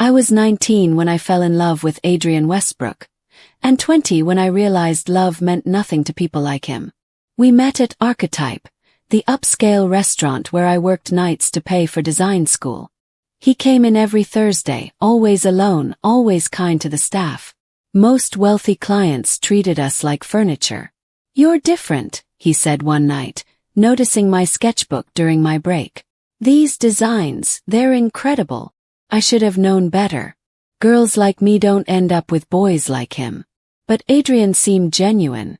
I was 19 when I fell in love with Adrian Westbrook, and 20 when I realized love meant nothing to people like him. We met at Archetype, the upscale restaurant where I worked nights to pay for design school. He came in every Thursday, always alone, always kind to the staff. Most wealthy clients treated us like furniture. "You're different," he said one night, noticing my sketchbook during my break. "These designs, they're incredible. I should have known better. Girls like me don't end up with boys like him." But Adrian seemed genuine.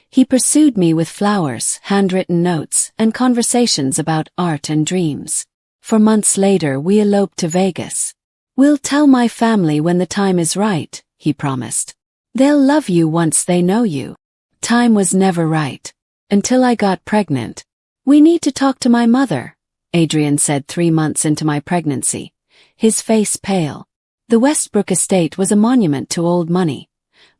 He pursued me with flowers, handwritten notes, and conversations about art and dreams. For months later we eloped to Vegas. "We'll tell my family when the time is right," he promised. "They'll love you once they know you." Time was never right. Until I got pregnant. "We need to talk to my mother," Adrian said 3 months into my pregnancy, his face pale. The Westbrook estate was a monument to old money.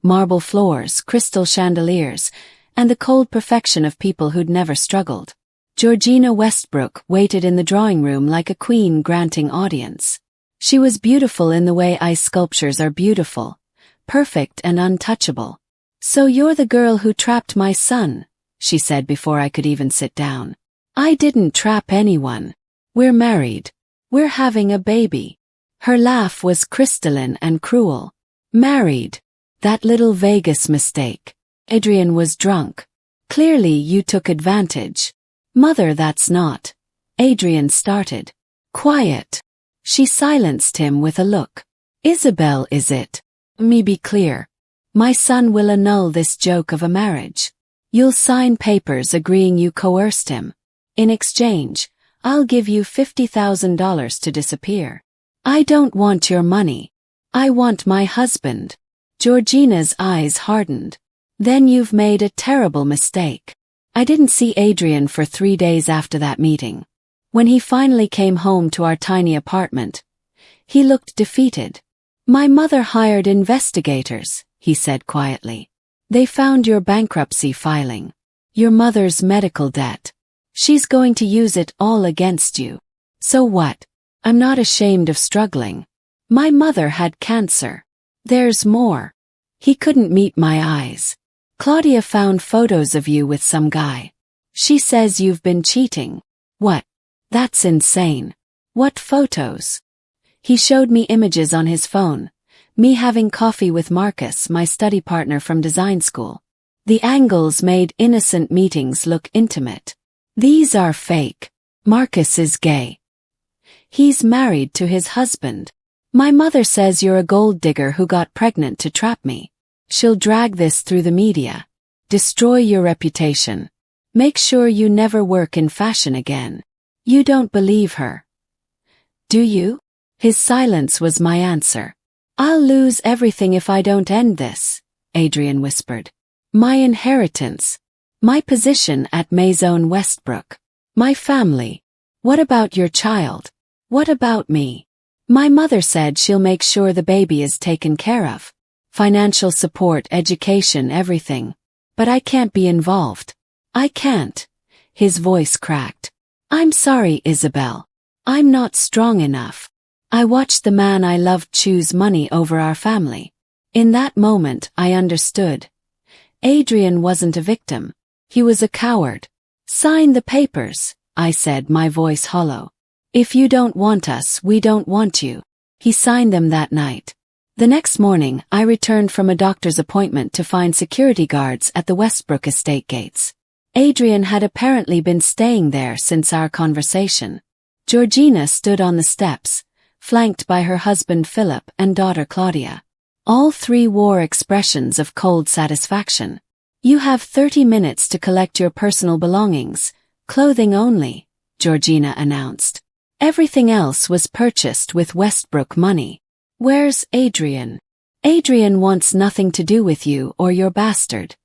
Marble floors, crystal chandeliers, and the cold perfection of people who'd never struggled. Georgina Westbrook waited in the drawing room like a queen granting audience. She was beautiful in the way ice sculptures are beautiful, perfect and untouchable. "So you're the girl who trapped my son," she said before I could even sit down. "I didn't trap anyone. We're married. We're having a baby." Her laugh was crystalline and cruel. "Married? That little Vegas mistake. Adrian was drunk. Clearly you took advantage." "Mother, that's not." Adrian started. "Quiet." She silenced him with a look. "Isabel, is it? Me be clear. My son will annul this joke of a marriage. You'll sign papers agreeing you coerced him. In exchange, I'll give you $50,000 to disappear. I don't want your money. I want my husband." Georgina's eyes hardened. "Then you've made a terrible mistake." I didn't see Adrian for 3 days after that meeting. When he finally came home to our tiny apartment, he looked defeated. "My mother hired investigators," he said quietly. "They found your bankruptcy filing, your mother's medical debt. She's going to use it all against you. So what? I'm not ashamed of struggling. My mother had cancer. There's more." He couldn't meet my eyes. "Claudia found photos of you with some guy. She says you've been cheating." "What? That's insane." "What photos?" He showed me images on his phone. Me having coffee with Marcus, my study partner from design school. The angles made innocent meetings look intimate. "These are fake. Marcus is gay. He's married to his husband. My mother says you're a gold digger who got pregnant to trap me. She'll drag this through the media. Destroy your reputation. Make sure you never work in fashion again." "You don't believe her, do you?" His silence was my answer. "I'll lose everything if I don't end this," Adrian whispered. "My inheritance. My position at Maison Westbrook. My family. What about your child? What about me? My mother said she'll make sure the baby is taken care of. Financial support, education, everything. But I can't be involved. I can't." His voice cracked. "I'm sorry, Isabel. I'm not strong enough." I watched the man I loved choose money over our family. In that moment, I understood. Adrian wasn't a victim. He was a coward. "Sign the papers," I said, my voice hollow. "If you don't want us, we don't want you." He signed them that night. The next morning, I returned from a doctor's appointment to find security guards at the Westbrook estate gates. Adrian had apparently been staying there since our conversation. Georgina stood on the steps, flanked by her husband Philip and daughter Claudia. All three wore expressions of cold satisfaction. "You have 30 minutes to collect your personal belongings, clothing only," Georgina announced. Everything else was purchased with Westbrook money. "Where's Adrian?" "Adrian wants nothing to do with you or your bastard.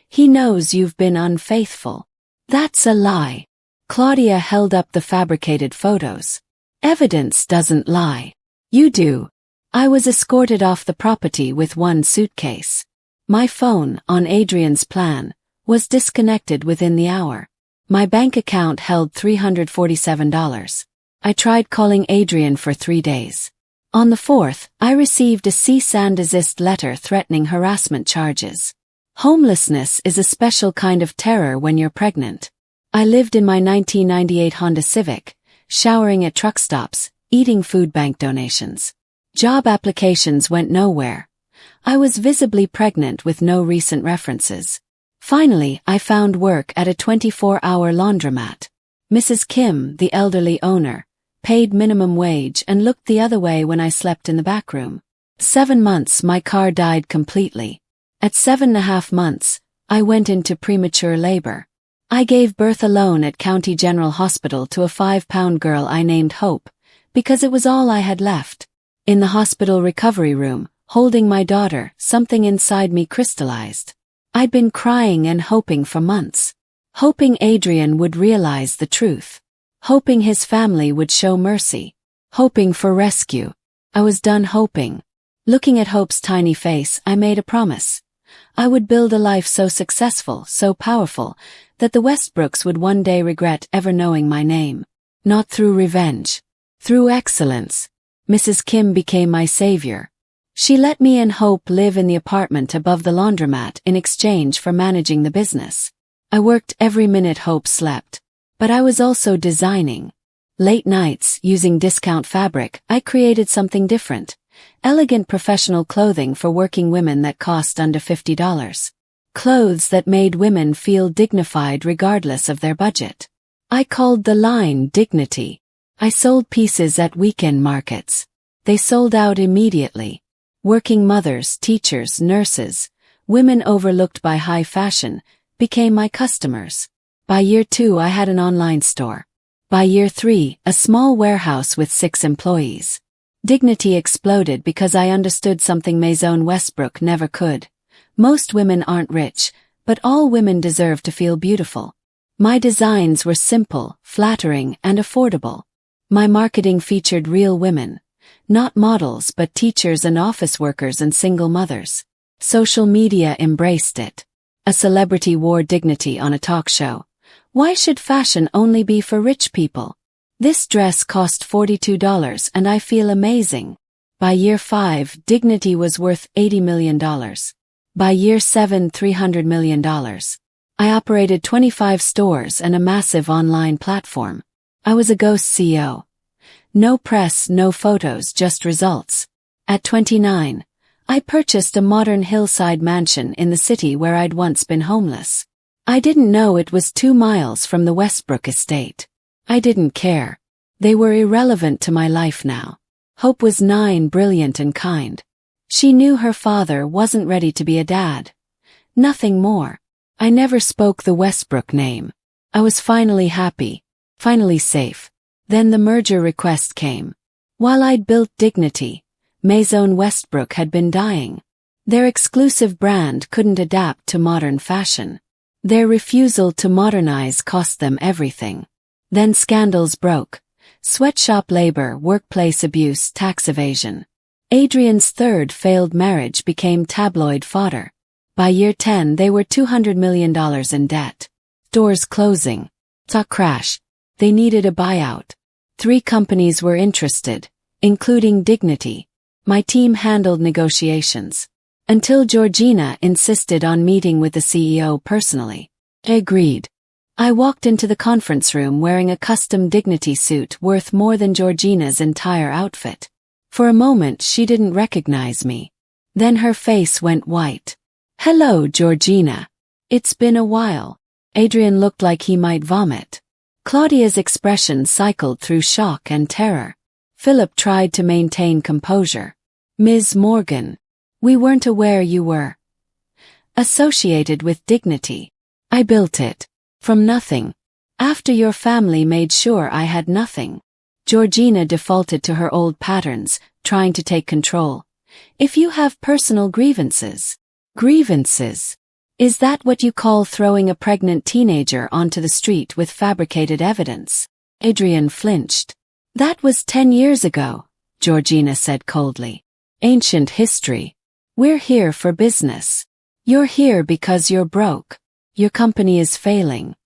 He knows you've been unfaithful." "That's a lie." Claudia held up the fabricated photos. "Evidence doesn't lie. You do." I was escorted off the property with one suitcase. My phone, on Adrian's plan, was disconnected within the hour. My bank account held $347. I tried calling Adrian for 3 days. On the 4th, I received a cease and desist letter threatening harassment charges. Homelessness is a special kind of terror when you're pregnant. I lived in my 1998 Honda Civic, showering at truck stops, eating food bank donations. Job applications went nowhere. I was visibly pregnant with no recent references. Finally, I found work at a 24-hour laundromat. Mrs. Kim, the elderly owner, paid minimum wage and looked the other way when I slept in the back room. 7 months my car died completely. At 7.5 months, I went into premature labor. I gave birth alone at County General Hospital to a 5-pound girl I named Hope, because it was all I had left. In the hospital recovery room, holding my daughter, something inside me crystallized. I'd been crying and hoping for months. Hoping Adrian would realize the truth. Hoping his family would show mercy. Hoping for rescue. I was done hoping. Looking at Hope's tiny face, I made a promise. I would build a life so successful, so powerful, that the Westbrooks would one day regret ever knowing my name. Not through revenge. Through excellence. Mrs. Kim became my savior. She let me and Hope live in the apartment above the laundromat in exchange for managing the business. I worked every minute Hope slept. But I was also designing. Late nights, using discount fabric, I created something different. Elegant professional clothing for working women that cost under $50. Clothes that made women feel dignified regardless of their budget. I called the line Dignity. I sold pieces at weekend markets. They sold out immediately. Working mothers, teachers, nurses, women overlooked by high fashion, became my customers. By year 2 I had an online store. By year 3, a small warehouse with 6 employees. Dignity exploded because I understood something Maison Westbrook never could. Most women aren't rich, but all women deserve to feel beautiful. My designs were simple, flattering, and affordable. My marketing featured real women. Not models but teachers and office workers and single mothers. Social media embraced it. A celebrity wore Dignity on a talk show. Why should fashion only be for rich people? This dress cost $42 and I feel amazing. By year 5, Dignity was worth $80 million. By year 7, $300 million. I operated 25 stores and a massive online platform. I was a ghost CEO. No press, no photos, just results. At 29, I purchased a modern hillside mansion in the city where I'd once been homeless. I didn't know it was 2 miles from the Westbrook estate. I didn't care. They were irrelevant to my life now. Hope was 9, brilliant and kind. She knew her father wasn't ready to be a dad. Nothing more. I never spoke the Westbrook name. I was finally happy. Finally safe. Then the merger request came. While I'd built Dignity, Maison Westbrook had been dying. Their exclusive brand couldn't adapt to modern fashion. Their refusal to modernize cost them everything. Then scandals broke. Sweatshop labor, workplace abuse, tax evasion. Adrian's 3rd failed marriage became tabloid fodder. By year 10 they were $200 million in debt. Doors closing. Stock crash. They needed a buyout. 3 companies were interested, including Dignity. My team handled negotiations. Until Georgina insisted on meeting with the CEO personally. I agreed. I walked into the conference room wearing a custom Dignity suit worth more than Georgina's entire outfit. For a moment she didn't recognize me. Then her face went white. "Hello, Georgina. It's been a while." Adrian looked like he might vomit. Claudia's expression cycled through shock and terror. Philip tried to maintain composure. "Ms. Morgan. We weren't aware you were associated with Dignity. I built it. From nothing. After your family made sure I had nothing." Georgina defaulted to her old patterns, trying to take control. "If you have personal grievances." Grievances? Is that what you call throwing a pregnant teenager onto the street with fabricated evidence? Adrian flinched. "That was 10 years ago," Georgina said coldly. "Ancient history. We're here for business. You're here because you're broke. Your company is failing.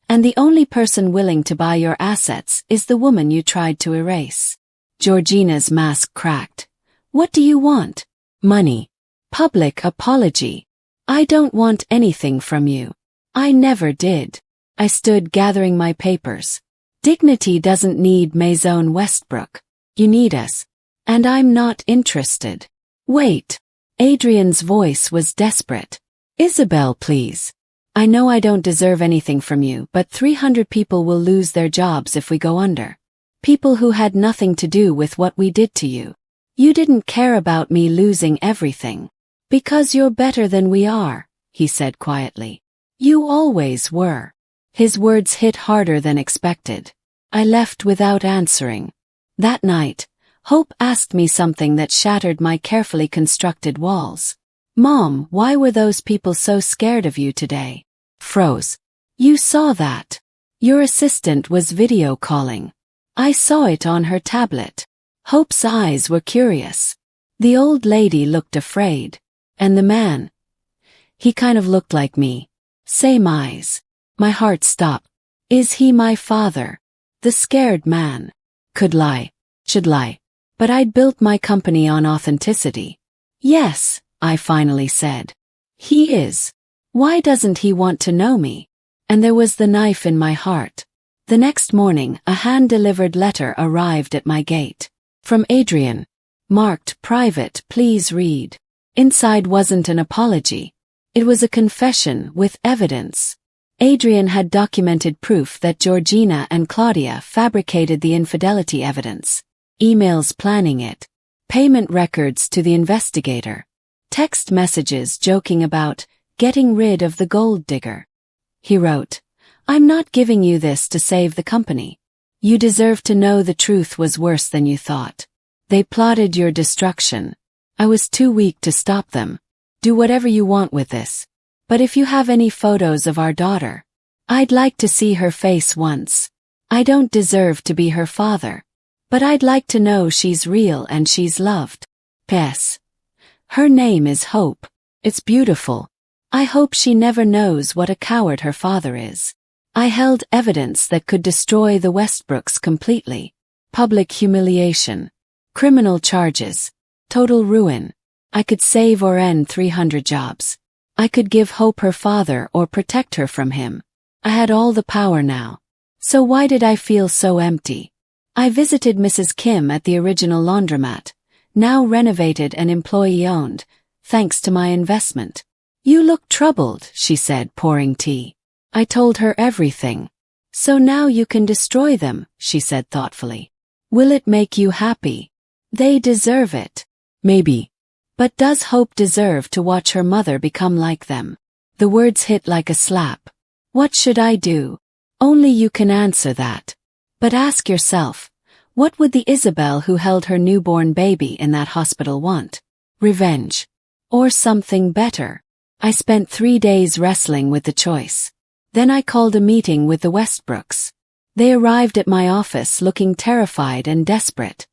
And the only person willing to buy your assets is the woman you tried to erase." Georgina's mask cracked. What do you want? Money. Public apology. I don't want anything from you. I never did. I stood gathering my papers. Dignity doesn't need Maison Westbrook. You need us. And I'm not interested. Wait. Adrian's voice was desperate. Isabel, please. I know I don't deserve anything from you, but 300 people will lose their jobs if we go under. People who had nothing to do with what we did to you. You didn't care about me losing everything. Because you're better than we are, he said quietly. You always were. His words hit harder than expected. I left without answering. That night, Hope asked me something that shattered my carefully constructed walls. Mom, why were those people so scared of you today? Froze. You saw that. Your assistant was video calling. I saw it on her tablet. Hope's eyes were curious. The old lady looked afraid. And the man? He kind of looked like me. Same eyes. My heart stopped. Is he my father? The scared man. Could lie. Should lie. But I'd built my company on authenticity. Yes, I finally said. He is. Why doesn't he want to know me? And there was the knife in my heart. The next morning, a hand-delivered letter arrived at my gate. From Adrian. Marked private, please read. Inside wasn't an apology. It was a confession with evidence. Adrian had documented proof that Georgina and Claudia fabricated the infidelity evidence. Emails planning it. Payment records to the investigator. Text messages joking about getting rid of the gold digger. He wrote, I'm not giving you this to save the company. You deserve to know the truth was worse than you thought. They plotted your destruction. I was too weak to stop them. Do whatever you want with this. But if you have any photos of our daughter, I'd like to see her face once. I don't deserve to be her father. But I'd like to know she's real and she's loved. P.S. Her name is Hope. It's beautiful. I hope she never knows what a coward her father is. I held evidence that could destroy the Westbrooks completely. Public humiliation. Criminal charges. Total ruin. I could save or end 300 jobs. I could give Hope her father or protect her from him. I had all the power now. So why did I feel so empty? I visited Mrs. Kim at the original laundromat, now renovated and employee-owned, thanks to my investment. You look troubled, she said, pouring tea. I told her everything. So now you can destroy them, she said thoughtfully. Will it make you happy? They deserve it. Maybe. But does Hope deserve to watch her mother become like them? The words hit like a slap. What should I do? Only you can answer that. But ask yourself, what would the Isabel who held her newborn baby in that hospital want? Revenge. Or something better? I spent 3 days wrestling with the choice. Then I called a meeting with the Westbrooks. They arrived at my office looking terrified and desperate.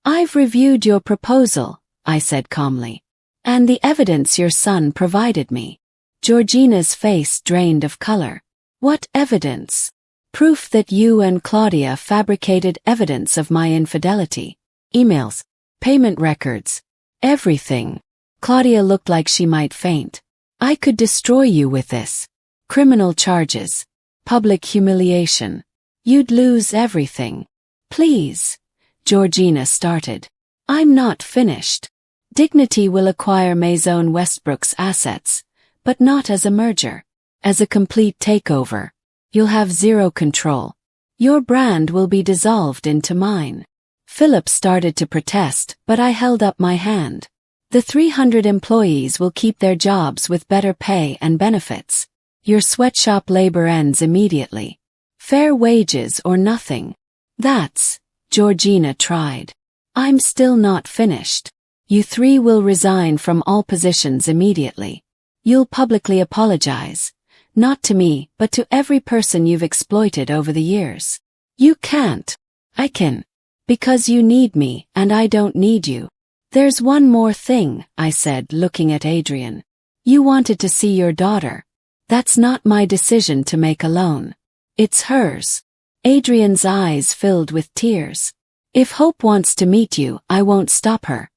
I've reviewed your proposal, I said calmly. And the evidence your son provided me. Georgina's face drained of color. What evidence? Proof that you and Claudia fabricated evidence of my infidelity. Emails. Payment records. Everything. Claudia looked like she might faint. I could destroy you with this. Criminal charges. Public humiliation. You'd lose everything. Please. Georgina started. I'm not finished. Dignity will acquire Maison Westbrook's assets, but not as a merger. As a complete takeover. You'll have zero control. Your brand will be dissolved into mine. Philip started to protest, but I held up my hand. The 300 employees will keep their jobs with better pay and benefits. Your sweatshop labor ends immediately. Fair wages or nothing. That's, Georgina tried. I'm still not finished. You 3 will resign from all positions immediately. You'll publicly apologize. Not to me, but to every person you've exploited over the years. You can't. I can. Because you need me, and I don't need you. There's one more thing, I said, looking at Adrian. You wanted to see your daughter. That's not my decision to make alone. It's hers. Adrian's eyes filled with tears. If Hope wants to meet you, I won't stop her.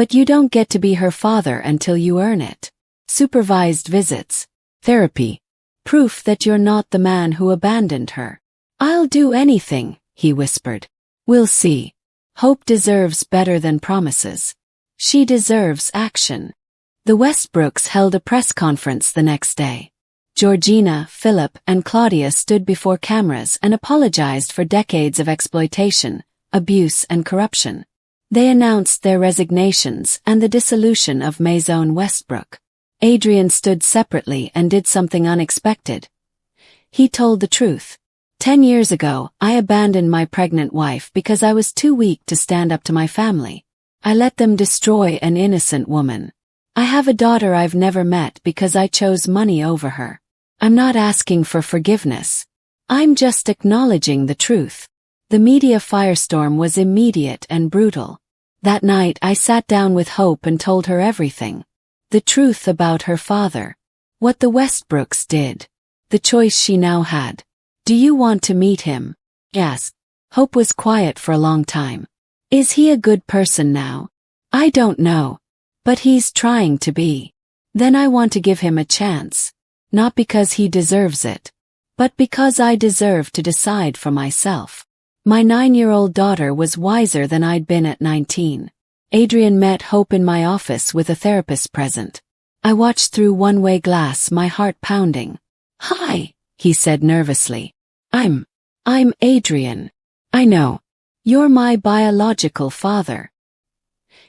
But you don't get to be her father until you earn it. Supervised visits. Therapy. Proof that you're not the man who abandoned her. I'll do anything, he whispered. We'll see. Hope deserves better than promises. She deserves action. The Westbrooks held a press conference the next day. Georgina, Philip, and Claudia stood before cameras and apologized for decades of exploitation, abuse, and corruption. They announced their resignations and the dissolution of Maison Westbrook. Adrian stood separately and did something unexpected. He told the truth. 10 years ago, I abandoned my pregnant wife because I was too weak to stand up to my family. I let them destroy an innocent woman. I have a daughter I've never met because I chose money over her. I'm not asking for forgiveness. I'm just acknowledging the truth. The media firestorm was immediate and brutal. That night I sat down with Hope and told her everything. The truth about her father. What the Westbrooks did. The choice she now had. Do you want to meet him? Yes. Hope was quiet for a long time. Is he a good person now? I don't know. But he's trying to be. Then I want to give him a chance. Not because he deserves it. But because I deserve to decide for myself. My 9-year-old daughter was wiser than I'd been at 19. Adrian met Hope in my office with a therapist present. I watched through one-way glass, my heart pounding. Hi, he said nervously. I'm Adrian. I know. You're my biological father.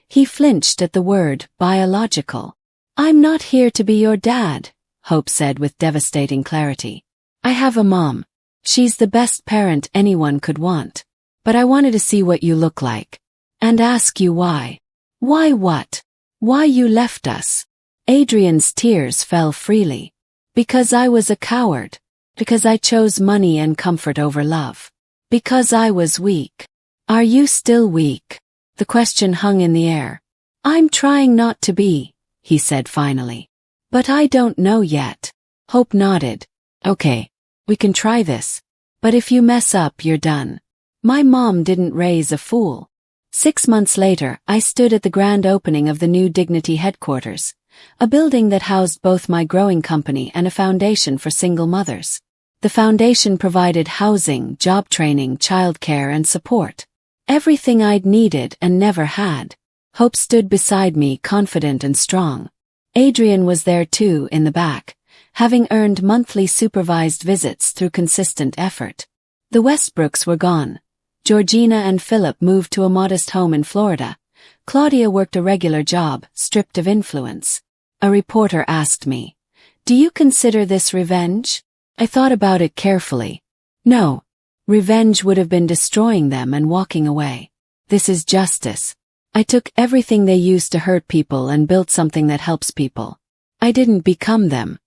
He flinched at the word, biological. I'm not here to be your dad, Hope said with devastating clarity. I have a mom. She's the best parent anyone could want. But I wanted to see what you look like. And ask you why. Why what? Why you left us? Adrian's tears fell freely. Because I was a coward. Because I chose money and comfort over love. Because I was weak. Are you still weak? The question hung in the air. I'm trying not to be, he said finally. But I don't know yet. Hope nodded. Okay. We can try this. But if you mess up, you're done. My mom didn't raise a fool. 6 months later, I stood at the grand opening of the new Dignity headquarters, a building that housed both my growing company and a foundation for single mothers. The foundation provided housing, job training, childcare, and support. Everything I'd needed and never had. Hope stood beside me, confident and strong. Adrian was there too, in the back, having earned monthly supervised visits through consistent effort. The Westbrooks were gone. Georgina and Philip moved to a modest home in Florida. Claudia worked a regular job, stripped of influence. A reporter asked me, "Do you consider this revenge?" I thought about it carefully. No. Revenge would have been destroying them and walking away. This is justice. I took everything they used to hurt people and built something that helps people. I didn't become them.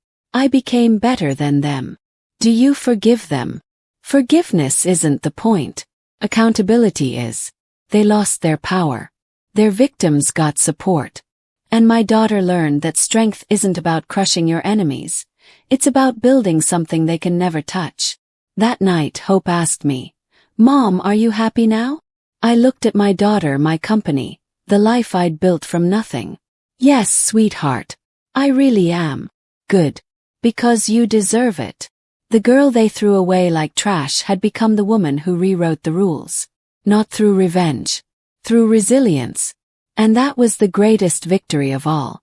I became better than them. Do you forgive them? Forgiveness isn't the point. Accountability is. They lost their power. Their victims got support. And my daughter learned that strength isn't about crushing your enemies. It's about building something they can never touch. That night, Hope asked me, "Mom, are you happy now?" I looked at my daughter, my company, the life I'd built from nothing. "Yes, sweetheart. I really am." "Good. Because you deserve it." The girl they threw away like trash had become the woman who rewrote the rules. Not through revenge. Through resilience. And that was the greatest victory of all.